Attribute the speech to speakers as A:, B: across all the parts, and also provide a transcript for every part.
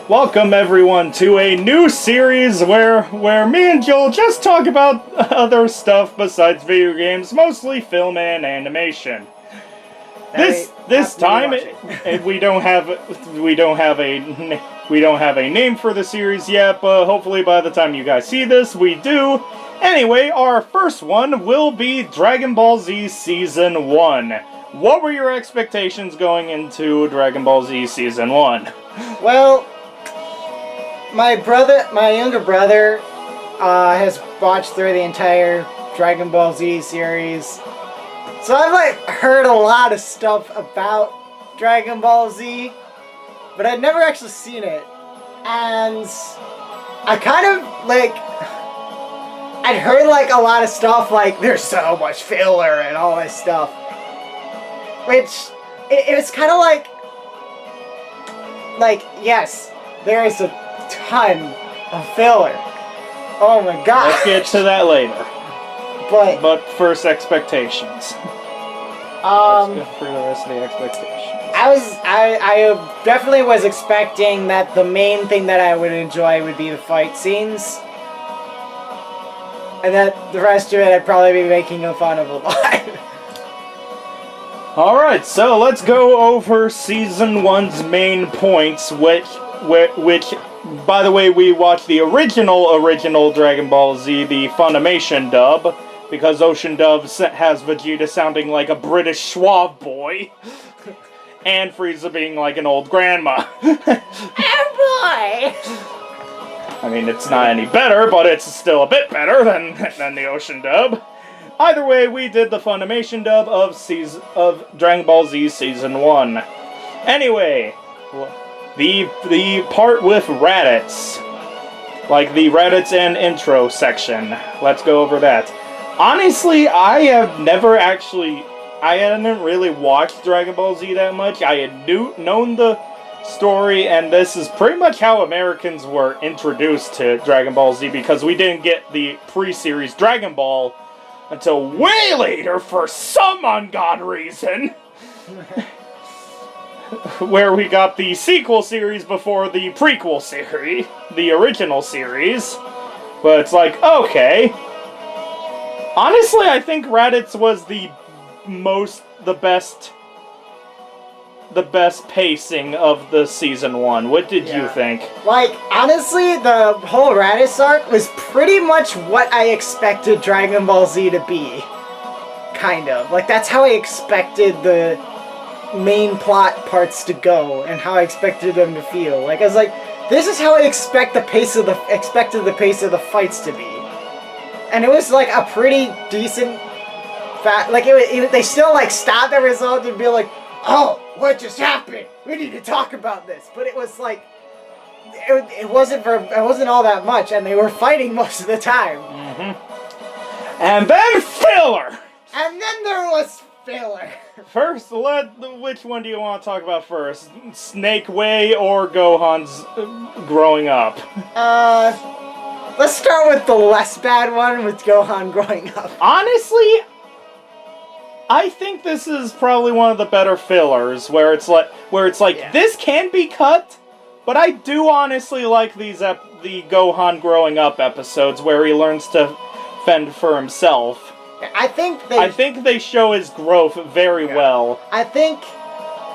A: Welcome everyone to a new series where me and Joel just talk about other stuff besides video games, mostly film and animation. This time we don't have a name for the series yet, but hopefully by the time you guys see this, we do. Anyway, our first one will be Dragon Ball Z Season 1. What were your expectations going into Dragon Ball Z Season 1?
B: Well, my younger brother, has watched through the entire Dragon Ball Z series. So I've heard a lot of stuff about Dragon Ball Z, but I'd never actually seen it. And I kind of I'd heard a lot of stuff there's so much filler and all this stuff. Which it was kind of yes, there is a ton of filler. Oh my god.
A: Let's get to that later.
B: But
A: first, expectations. Let's go through the rest of the expectations.
B: I definitely was expecting that the main thing that I would enjoy would be the fight scenes. And that the rest of it I'd probably be making fun of a lot.
A: Alright, so let's go over Season 1's main points, which, by the way, we watched the original Dragon Ball Z, the Funimation dub, because Ocean Dub has Vegeta sounding like a British Schwab boy, and Frieza being like an old grandma.
B: Oh boy!
A: I mean, it's not any better, but it's still a bit better than the Ocean Dub. Either way, we did the Funimation dub of Dragon Ball Z Season 1. Anyway, the part with Raditz. The Raditz and intro section. Let's go over that. Honestly, I hadn't really watched Dragon Ball Z that much. I had known the story, and this is pretty much how Americans were introduced to Dragon Ball Z, because we didn't get the pre-series Dragon Ball until way later for some ungodly reason. Where we got the sequel series before the prequel series, the original series. But it's okay. Honestly, I think Raditz was the best pacing of the Season 1. What did you think?
B: Honestly, the whole Raditz arc was pretty much what I expected Dragon Ball Z to be. Kind of. That's how I expected the main plot parts to go, and how I expected them to feel. I was this is how I expected the pace of the fights to be. And it was a pretty decent they still stopped the result and be oh, what just happened? We need to talk about this. But it was it wasn't all that much, and they were fighting most of the time.
A: Mm-hmm. And then filler.
B: And then there was filler.
A: First, which one do you want to talk about first? Snake Way or Gohan's growing up?
B: Let's start with the less bad one, with Gohan growing up.
A: Honestly, I think this is probably one of the better fillers, where it's this can be cut, but I do honestly like the Gohan growing up episodes where he learns to fend for himself. I think they show his growth very well. I think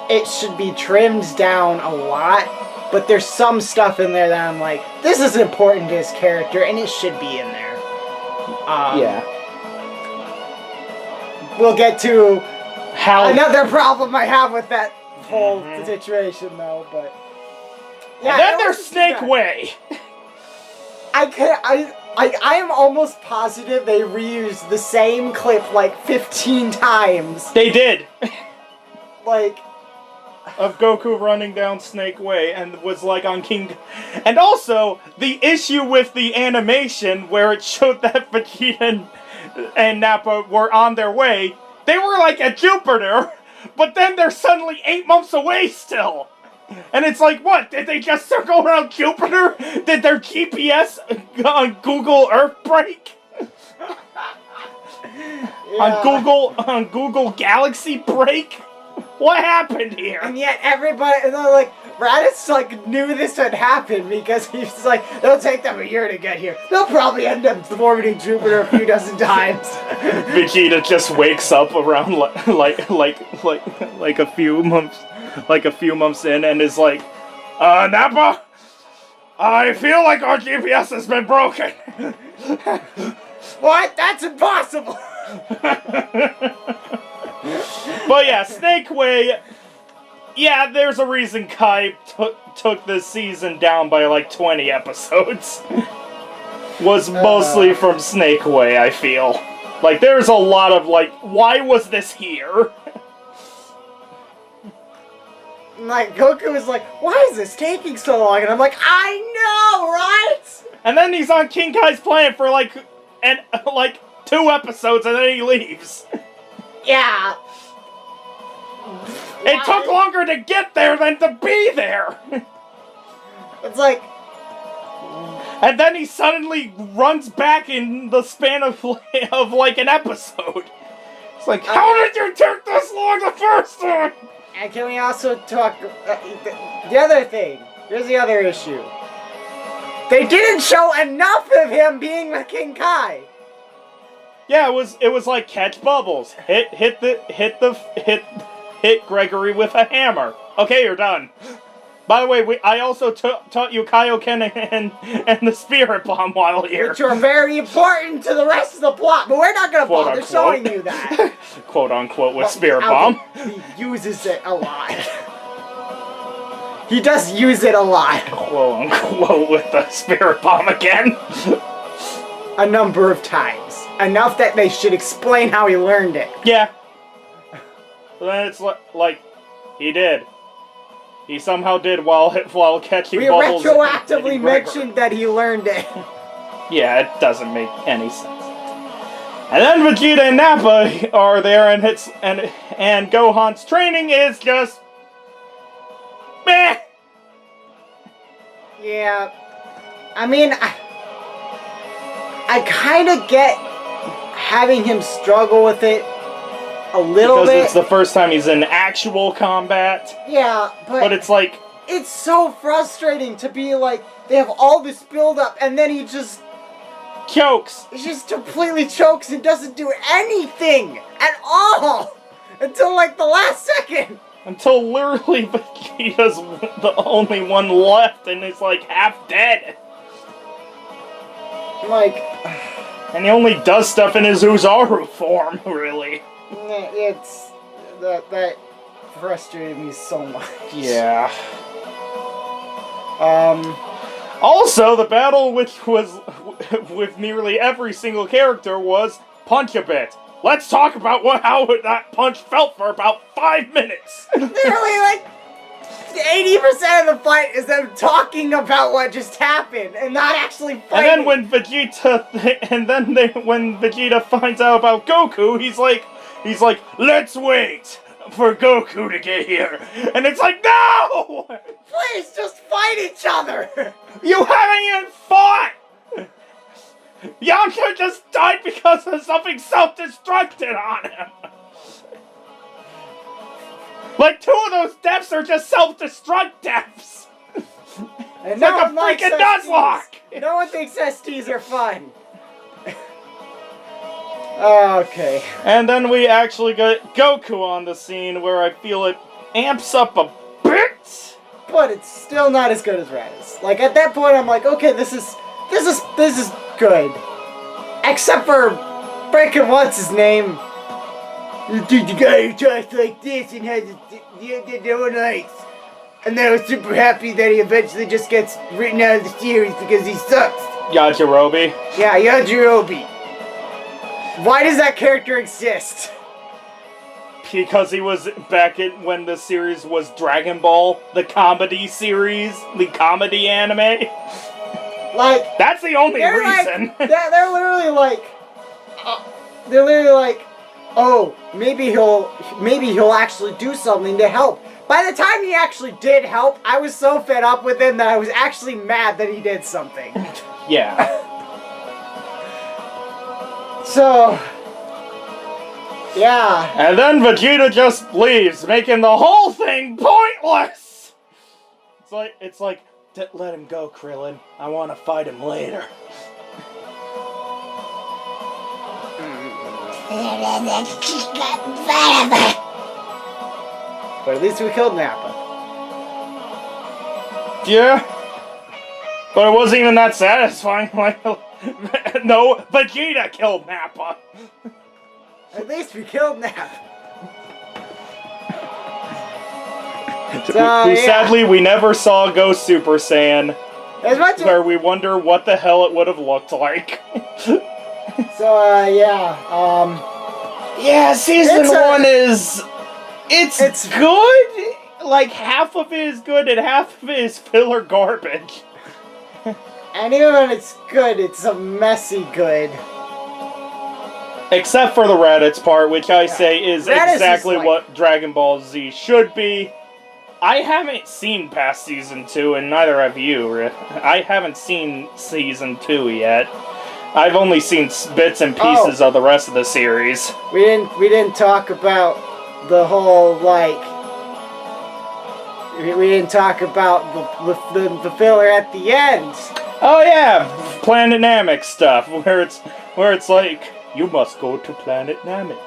B: it should be trimmed down a lot, but there's some stuff in there that I'm this is important to his character, and it should be in there.
A: Yeah.
B: We'll get to another problem I have with that whole situation, though. But
A: yeah, and then there's Snake Way.
B: I am almost positive they reused the same clip 15 times.
A: They did. Of Goku running down Snake Way, and was on King. And also the issue with the animation where it showed that Vegeta and Nappa were on their way. They were at Jupiter, but then they're suddenly 8 months away still. And it's what? Did they just circle around Jupiter? Did their GPS on Google Earth break? On Google Galaxy break? What happened here?
B: And yet everybody, and they're Raditz, like, knew this had happened because he's like, it'll take them a year to get here. They'll probably end up orbiting Jupiter a few dozen times.
A: Vegeta just wakes up around like a few months in and is like, Nappa, I feel like our GPS has been broken.
B: What? That's impossible.
A: But yeah, Snake Way. Yeah, there's a reason Kai took this season down by like 20 episodes. Was mostly from Snake Way, I feel. Like, there's a lot of like, why was this here?
B: Like, Goku is like, why is this taking so long? And I'm like, I know, right?
A: And then he's on King Kai's planet for like 2 episodes and then he leaves.
B: Yeah.
A: It took longer to get there than to be there.
B: It's like...
A: And then he suddenly runs back in the span of like an episode. It's like, how did you take this long the first time?
B: And can we also talk... the other thing. Here's the other issue. They didn't show enough of him being with King Kai.
A: Yeah, it was like catch bubbles. Hit Gregory with a hammer. Okay, you're done. By the way, I also taught you Kaioken and the Spirit Bomb while here.
B: Which are very important to the rest of the plot, but we're not going to bother showing you that.
A: Quote unquote with Spirit Bomb.
B: He uses it a lot. He does use it a lot.
A: Quote unquote with the Spirit Bomb again.
B: A number of times. Enough that they should explain how he learned it.
A: Yeah. Then it's like he did. He somehow did while catching bubbles.
B: We retroactively mentioned that he learned it.
A: Yeah, it doesn't make any sense. And then Vegeta and Nappa are there, and and Gohan's training is just meh.
B: Yeah, I mean, I kind of get having him struggle with it a little bit.
A: Because it's the first time he's in actual combat.
B: Yeah,
A: but it's like...
B: It's so frustrating to be like, they have all this build-up, and then he just...
A: chokes.
B: He just completely chokes and doesn't do anything at all! Until like the last second!
A: Until literally Vegeta's the only one left, and it's like half dead.
B: Like...
A: And he only does stuff in his Uzaru form, really.
B: It's... That frustrated me so much.
A: Yeah. Also, the battle which was with nearly every single character was punch a bit. Let's talk about how that punch felt for about 5 minutes.
B: Literally, like, 80% of the fight is them talking about what just happened and not actually fighting.
A: And then when Vegeta finds out about Goku, he's like, let's wait for Goku to get here. And it's like, no!
B: Please, just fight each other!
A: You haven't even fought! Yamcha just died because of something self-destructed on him! Like, 2 of those deaths are just self-destruct deaths!
B: And
A: it's like a freaking Nuzlocke!
B: No one thinks STs are fun. Okay.
A: And then we actually got Goku on the scene where I feel it amps up a bit.
B: But it's still not as good as Raditz. Like, at that point I'm like, okay, this is good. Except for freaking what's his name? The guy who talks like this and has the own lights. And then I was super happy that he eventually just gets written out of the series because he sucks.
A: Yajirobe.
B: Yeah, Yajirobe. Why does that character exist?
A: Because he was back in when the series was Dragon Ball, the comedy series, the comedy anime.
B: Like,
A: that's the only reason.
B: Like, they're literally like, oh, maybe he'll actually do something to help. By the time he actually did help, I was so fed up with him that I was actually mad that he did something.
A: Yeah.
B: So, yeah.
A: And then Vegeta just leaves, making the whole thing pointless! It's like, let him go, Krillin. I want to fight him later.
B: But at least we killed Nappa.
A: Yeah. But it wasn't even that satisfying. Like, no, Vegeta killed Nappa.
B: At least we killed Nappa. So,
A: Sadly, we never saw go Super Saiyan.
B: As much
A: where we wonder what the hell it would have looked like.
B: So, yeah,
A: yeah, season 1 is... It's good. Like, half of it is good and half of it is filler garbage.
B: And even when it's good, it's a messy good.
A: Except for the Raditz part, which I say is
B: Raditz
A: exactly
B: is like...
A: what Dragon Ball Z should be. I haven't seen past Season 2, and neither have you. I haven't seen Season 2 yet. I've only seen bits and pieces of the rest of the series.
B: We didn't talk about the whole, like... We didn't talk about the filler at the end.
A: Oh yeah, Planet Namek stuff, where it's like, you must go to Planet Namek.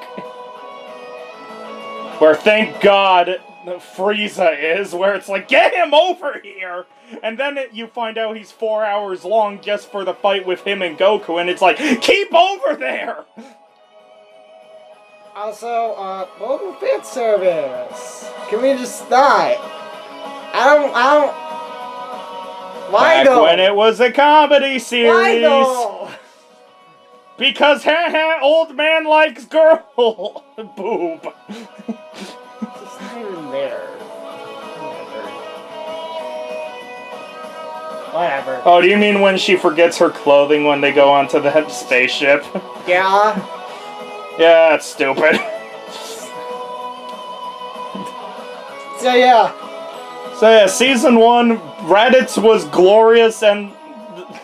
A: Where, thank God, Frieza is, where it's like, get him over here! And then you find out he's 4 hours long just for the fight with him and Goku, and it's like, keep over there!
B: Also, mobile fan service. Can we just die? I don't... Why
A: Back
B: though?
A: when it was a comedy series!
B: Why though?
A: Because, haha, old man likes girl! Boob.
B: It's not even there. Whatever.
A: Oh, do you mean when she forgets her clothing when they go onto the spaceship?
B: Yeah.
A: Yeah, that's stupid.
B: So yeah.
A: So yeah, Season 1, Raditz was glorious and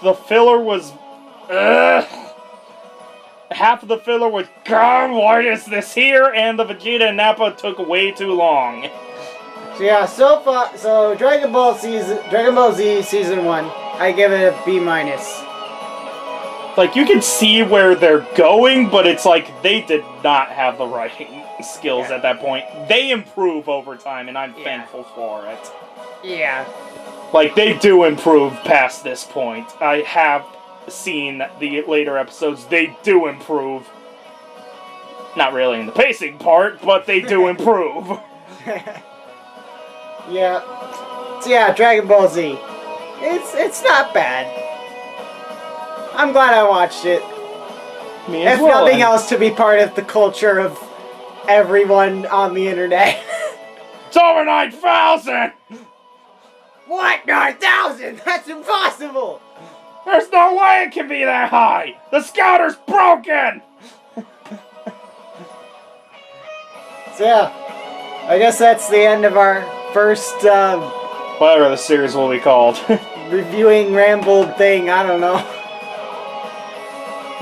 A: the filler was... half of the filler was, God, why is this here? And the Vegeta and Nappa took way too long.
B: So yeah, so far, so Dragon Ball Z Season 1, I give it a B-.
A: Like, you can see where they're going, but it's like, they did not have the writing skills at that point. They improve over time, and I'm thankful for it.
B: Yeah.
A: Like, they do improve past this point. I have seen the later episodes. They do improve. Not really in the pacing part, but they do improve.
B: Yeah. So yeah, Dragon Ball Z. It's not bad. I'm glad I watched it.
A: Me as
B: if
A: well,
B: nothing else, to be part of the culture of everyone on the internet.
A: It's over 9,000!
B: What? 9,000? That's impossible!
A: There's no way it can be that high! The scouter's broken!
B: So yeah, I guess that's the end of our first,
A: whatever the series will be called.
B: reviewing ramble thing, I don't know.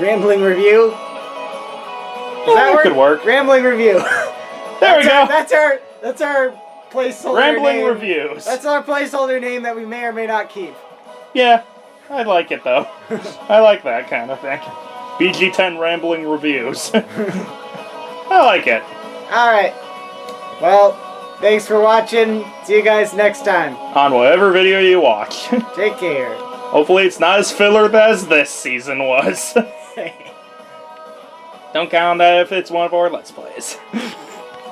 B: Rambling review?
A: That could work.
B: Rambling review.
A: There we go!
B: That's our placeholder
A: Rambling
B: name.
A: Reviews.
B: That's our placeholder name that we may or may not keep.
A: Yeah, I like it though. I like that kind of thing. BG10 Rambling Reviews. I like it.
B: Alright. Well, thanks for watching. See you guys next time.
A: On whatever video you watch.
B: Take care.
A: Hopefully it's not as filler as this season was. Don't count that if it's one of our Let's Plays.